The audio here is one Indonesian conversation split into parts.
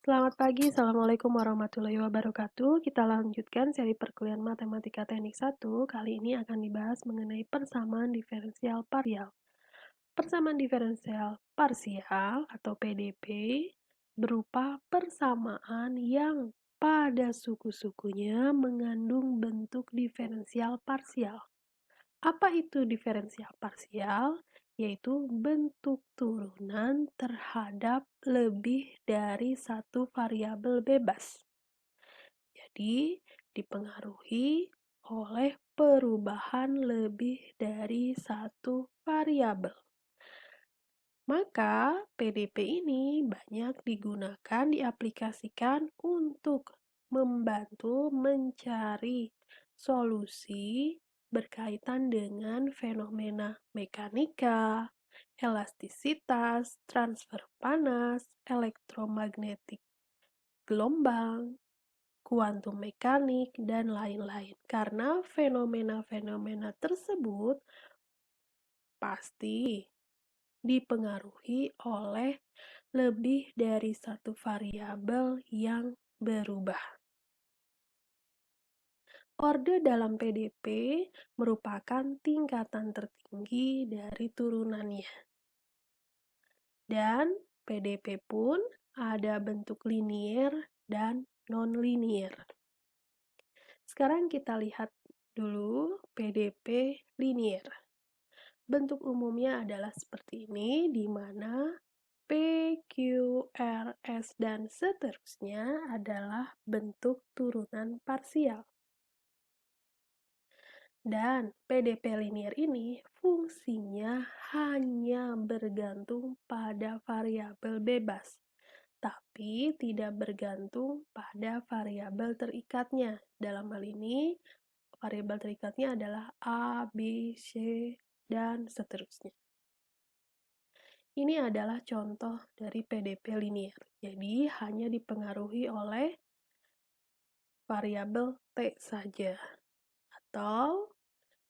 Selamat pagi, Assalamualaikum warahmatullahi wabarakatuh. Kita lanjutkan seri perkuliahan Matematika Teknik 1. Kali ini akan dibahas mengenai persamaan diferensial parsial. Persamaan diferensial parsial atau PDP berupa persamaan yang pada suku-sukunya mengandung bentuk diferensial parsial. Apa itu diferensial parsial? Yaitu bentuk turunan terhadap lebih dari satu variabel bebas. Jadi, dipengaruhi oleh perubahan lebih dari satu variabel. Maka, PDP ini banyak digunakan diaplikasikan untuk membantu mencari solusi berkaitan dengan fenomena mekanika, elastisitas, transfer panas, elektromagnetik gelombang, kuantum mekanik, dan lain-lain. Karena fenomena-fenomena tersebut pasti dipengaruhi oleh lebih dari satu variabel yang berubah. Orde dalam PDP merupakan tingkatan tertinggi dari turunannya. Dan PDP pun ada bentuk linier dan non-linier. Sekarang kita lihat dulu PDP linier. Bentuk umumnya adalah seperti ini, di mana P, Q, R, S, dan seterusnya adalah bentuk turunan parsial. Dan PDP linier ini fungsinya hanya bergantung pada variabel bebas, tapi tidak bergantung pada variabel terikatnya. Dalam hal ini, variabel terikatnya adalah A, B, C, dan seterusnya. Ini adalah contoh dari PDP linier. Jadi, hanya dipengaruhi oleh variabel T saja. Atau,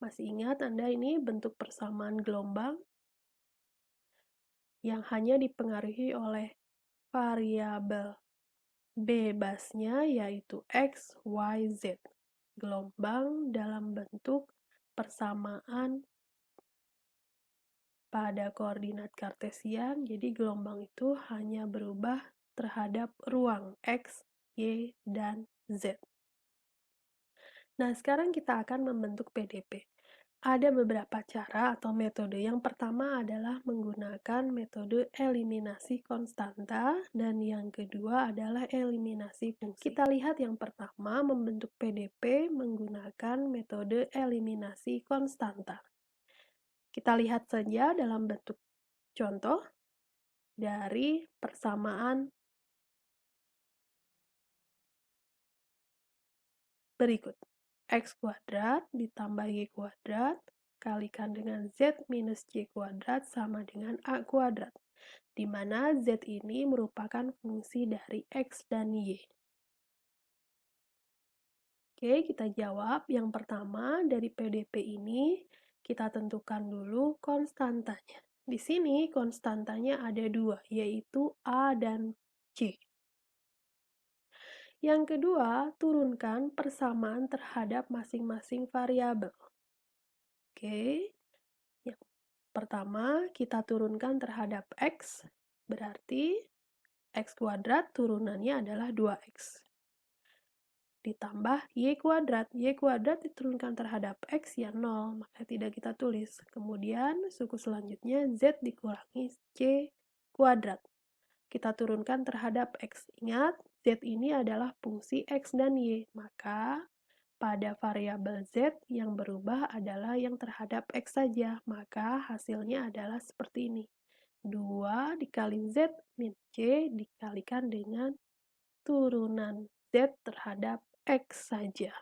masih ingat Anda ini bentuk persamaan gelombang yang hanya dipengaruhi oleh variabel bebasnya yaitu X, Y, Z. Gelombang dalam bentuk persamaan pada koordinat kartesian, jadi gelombang itu hanya berubah terhadap ruang X, Y, dan Z. Nah, sekarang kita akan membentuk PDP. Ada beberapa cara atau metode. Yang pertama adalah menggunakan metode eliminasi konstanta, dan yang kedua adalah eliminasi fungsi. Kita lihat yang pertama, membentuk PDP menggunakan metode eliminasi konstanta. Kita lihat saja dalam bentuk contoh dari persamaan berikut. X kuadrat ditambah Y kuadrat kalikan dengan Z minus Y kuadrat sama dengan A kuadrat, di mana Z ini merupakan fungsi dari X dan Y. Oke, kita jawab. Yang pertama, dari PDP ini, kita tentukan dulu konstantanya. Di sini konstantanya ada dua, yaitu A dan C. Yang kedua, turunkan persamaan terhadap masing-masing variabel. Oke, yang pertama kita turunkan terhadap X, berarti X kuadrat turunannya adalah 2X. Ditambah Y kuadrat diturunkan terhadap X ya 0, maka tidak kita tulis. Kemudian suku selanjutnya Z dikurangi C kuadrat. Kita turunkan terhadap X. Ingat, Z ini adalah fungsi X dan Y, maka pada variabel Z yang berubah adalah yang terhadap X saja, maka hasilnya adalah seperti ini. 2 dikali Z min C dikalikan dengan turunan Z terhadap X saja.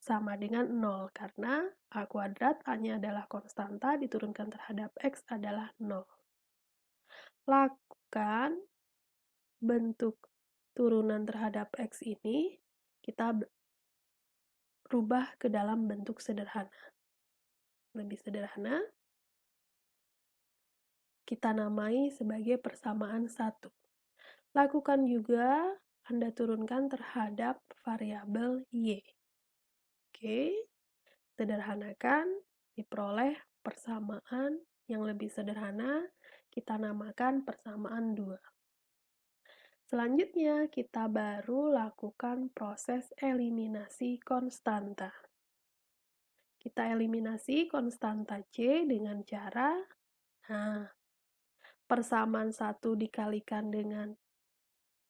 Sama dengan 0, karena A kuadrat A-nya adalah konstanta, diturunkan terhadap X adalah 0. Lakukan bentuk turunan terhadap X ini, kita rubah ke dalam bentuk sederhana. Lebih sederhana, kita namai sebagai persamaan 1. Lakukan juga Anda turunkan terhadap variabel Y. Oke, sederhanakan, diperoleh persamaan yang lebih sederhana, kita namakan persamaan 2. Selanjutnya, kita baru lakukan proses eliminasi konstanta. Kita eliminasi konstanta C dengan cara, persamaan 1 dikalikan dengan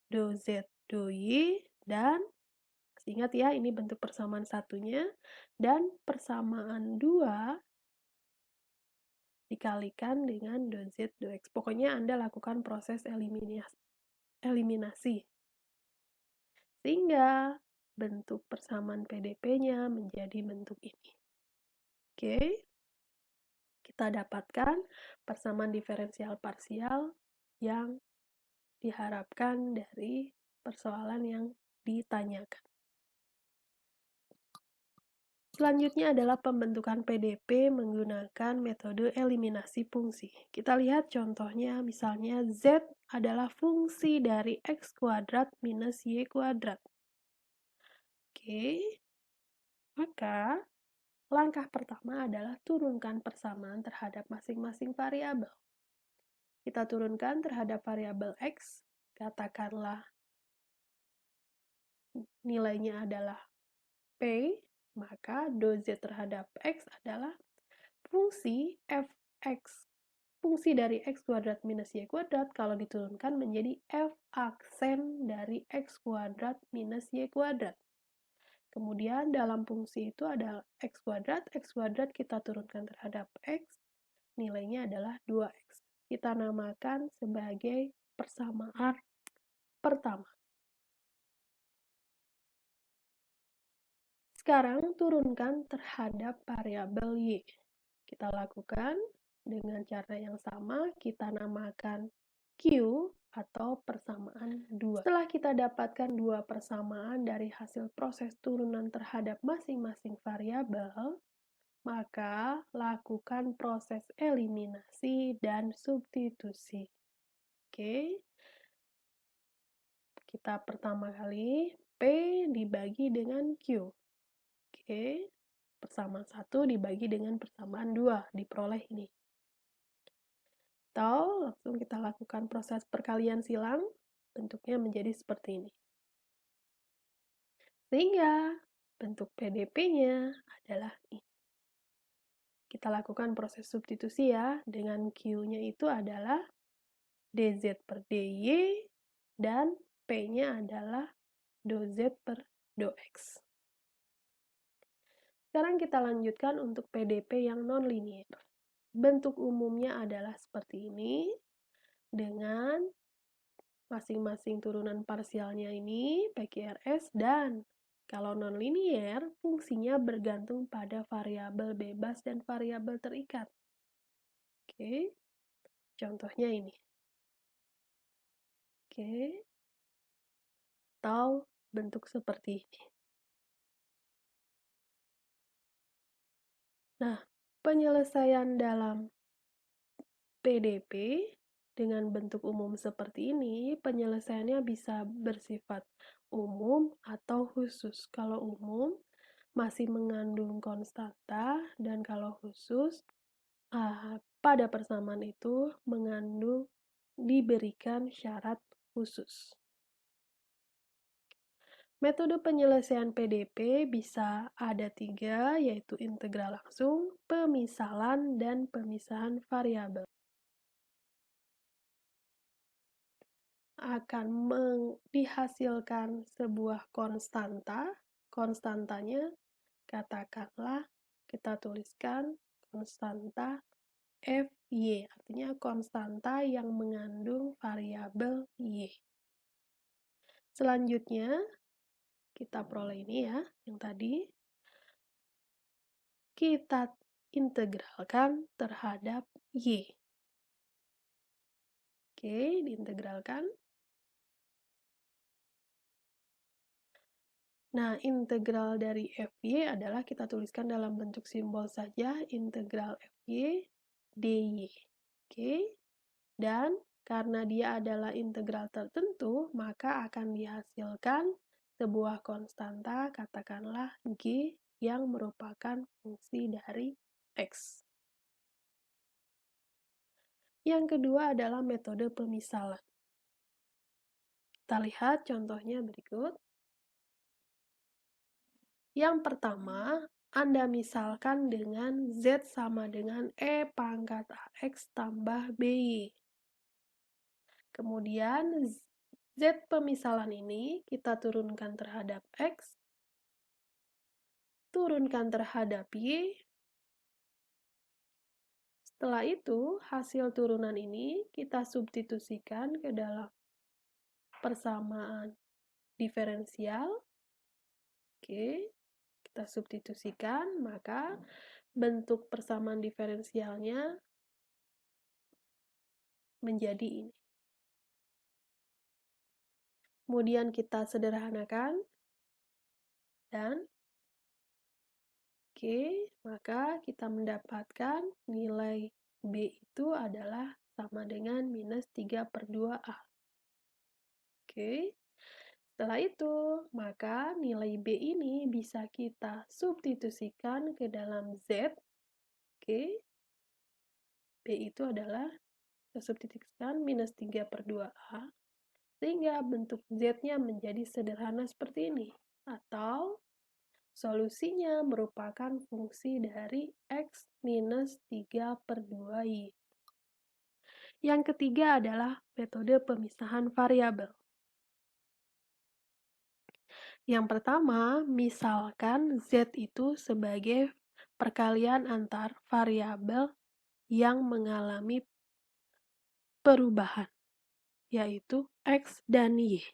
do Z, do Y, dan ingat ya, ini bentuk persamaan satunya, dan persamaan 2 dikalikan dengan do Z, do X. Pokoknya Anda lakukan proses eliminasi. Sehingga bentuk persamaan PDP-nya menjadi bentuk ini. Oke, kita dapatkan persamaan diferensial parsial yang diharapkan dari persoalan yang ditanyakan. Selanjutnya adalah pembentukan PDP menggunakan metode eliminasi fungsi. Kita lihat contohnya, misalnya Z adalah fungsi dari X kuadrat minus Y kuadrat. Oke, maka langkah pertama adalah turunkan persamaan terhadap masing-masing variabel. Kita turunkan terhadap variabel X, katakanlah nilainya adalah P, maka do Z terhadap X adalah fungsi fx, fungsi dari X kuadrat minus Y kuadrat kalau diturunkan menjadi f aksen dari X kuadrat minus Y kuadrat. Kemudian dalam fungsi itu ada X kuadrat kita turunkan terhadap X, nilainya adalah 2X. Kita namakan sebagai persamaan pertama. Sekarang turunkan terhadap variabel Y. Kita lakukan dengan cara yang sama, kita namakan Q atau persamaan 2. Setelah kita dapatkan dua persamaan dari hasil proses turunan terhadap masing-masing variabel, maka lakukan proses eliminasi dan substitusi. Oke, kita pertama kali P dibagi dengan Q. Oke, persamaan 1 dibagi dengan persamaan 2, diperoleh ini. Atau langsung kita lakukan proses perkalian silang, bentuknya menjadi seperti ini. Sehingga bentuk PDP-nya adalah ini. Kita lakukan proses substitusi ya, dengan Q-nya itu adalah dz per dy, dan P-nya adalah do Z per do X. Sekarang kita lanjutkan untuk PDP yang non-linear. Bentuk umumnya adalah seperti ini, dengan masing-masing turunan parsialnya ini, PQRS, dan kalau non-linear, fungsinya bergantung pada variabel bebas dan variabel terikat. Oke, contohnya ini. Oke, atau bentuk seperti ini. Nah, penyelesaian dalam PDP dengan bentuk umum seperti ini, penyelesaiannya bisa bersifat umum atau khusus. Kalau umum, masih mengandung konstanta, dan kalau khusus, pada persamaan itu mengandung diberikan syarat khusus. Metode penyelesaian PDP bisa ada 3, yaitu integral langsung, pemisalan, dan pemisahan variabel. Akan dihasilkan sebuah konstanta, konstantanya katakanlah kita tuliskan konstanta Fy, artinya konstanta yang mengandung variabel Y. Selanjutnya, kita peroleh ini ya, yang tadi. Kita integralkan terhadap Y. Oke, diintegralkan. Nah, integral dari Fy adalah kita tuliskan dalam bentuk simbol saja, integral Fy dy. Oke, dan Karena dia adalah integral tertentu, maka akan dihasilkan sebuah konstanta, katakanlah G, yang merupakan fungsi dari X. Yang kedua adalah metode pemisalan. Kita lihat contohnya berikut. Yang pertama, Anda misalkan dengan Z sama dengan E pangkat AX tambah BY. Kemudian Z pemisalan ini kita turunkan terhadap X, turunkan terhadap Y. Setelah itu, hasil turunan ini kita substitusikan ke dalam persamaan diferensial. Oke, kita substitusikan, maka bentuk persamaan diferensialnya menjadi ini. Kemudian kita sederhanakan, dan oke, maka kita mendapatkan nilai B itu adalah sama dengan minus 3/2A. Oke, setelah itu, maka nilai B ini bisa kita substitusikan ke dalam Z. Oke, B itu adalah kita substitusikan minus 3/2A, sehingga bentuk Z-nya menjadi sederhana seperti ini. Atau solusinya merupakan fungsi dari X minus 3/2Y. Yang ketiga adalah metode pemisahan variabel. Yang pertama, misalkan Z itu sebagai perkalian antar variabel yang mengalami perubahan, yaitu X dan Y.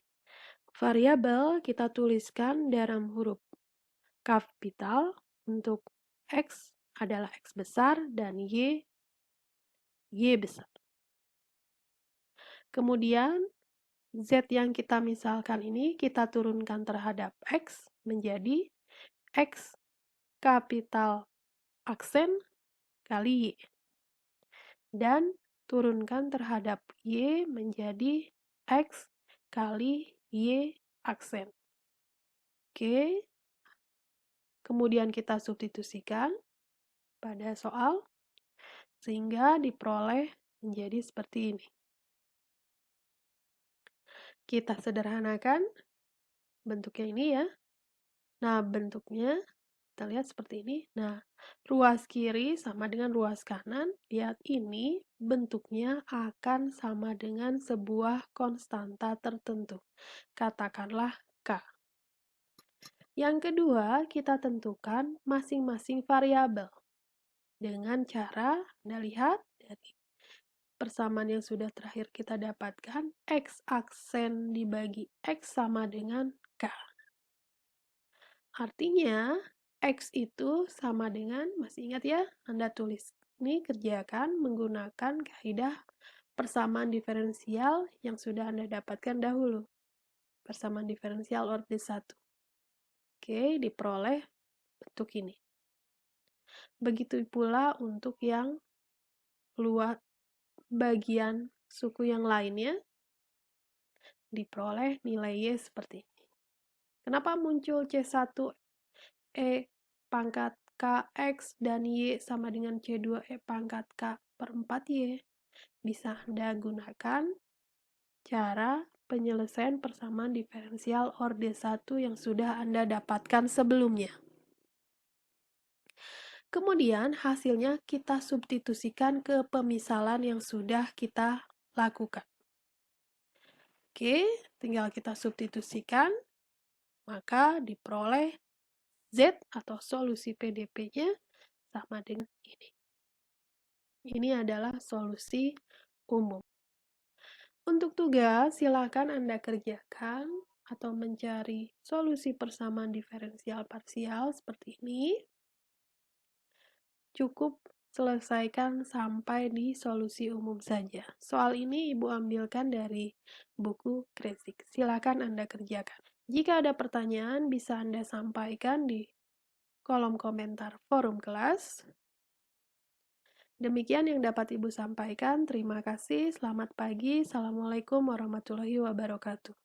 Variabel kita tuliskan dalam huruf kapital untuk X adalah X besar dan Y besar. Kemudian, Z yang kita misalkan ini kita turunkan terhadap X menjadi X kapital aksen kali Y. Dan turunkan terhadap Y menjadi X kali Y aksen. Oke, kemudian kita substitusikan pada soal, sehingga diperoleh menjadi seperti ini. Kita sederhanakan bentuknya ini ya. Nah, bentuknya kita lihat seperti ini. Nah, ruas kiri sama dengan ruas kanan. Lihat ini bentuknya akan sama dengan sebuah konstanta tertentu. Katakanlah K. Yang kedua, kita tentukan masing-masing variabel. Dengan cara, Anda lihat dari persamaan yang sudah terakhir kita dapatkan, X aksen dibagi X sama dengan K. Artinya, X itu sama dengan, masih ingat ya, Anda tulis. Ini kerjakan menggunakan kaidah persamaan diferensial yang sudah Anda dapatkan dahulu. Persamaan diferensial orde 1. Oke, diperoleh bentuk ini. Begitu pula untuk yang luas bagian suku yang lainnya, diperoleh nilai Y seperti ini. Kenapa muncul C1E pangkat KX dan Y sama dengan C2E pangkat K per 4Y? Bisa Anda gunakan cara penyelesaian persamaan diferensial orde 1 yang sudah Anda dapatkan sebelumnya. Kemudian hasilnya kita substitusikan ke pemisalan yang sudah kita lakukan. Oke, tinggal kita substitusikan, maka diperoleh Z atau solusi PDP-nya sama dengan ini. Ini adalah solusi umum. Untuk tugas, silakan Anda kerjakan atau mencari solusi persamaan diferensial parsial seperti ini. Cukup selesaikan sampai di solusi umum saja. Soal ini Ibu ambilkan dari buku Kresik. Silakan Anda kerjakan. Jika ada pertanyaan, bisa Anda sampaikan di kolom komentar forum kelas. Demikian yang dapat Ibu sampaikan. Terima kasih. Selamat pagi. Assalamualaikum warahmatullahi wabarakatuh.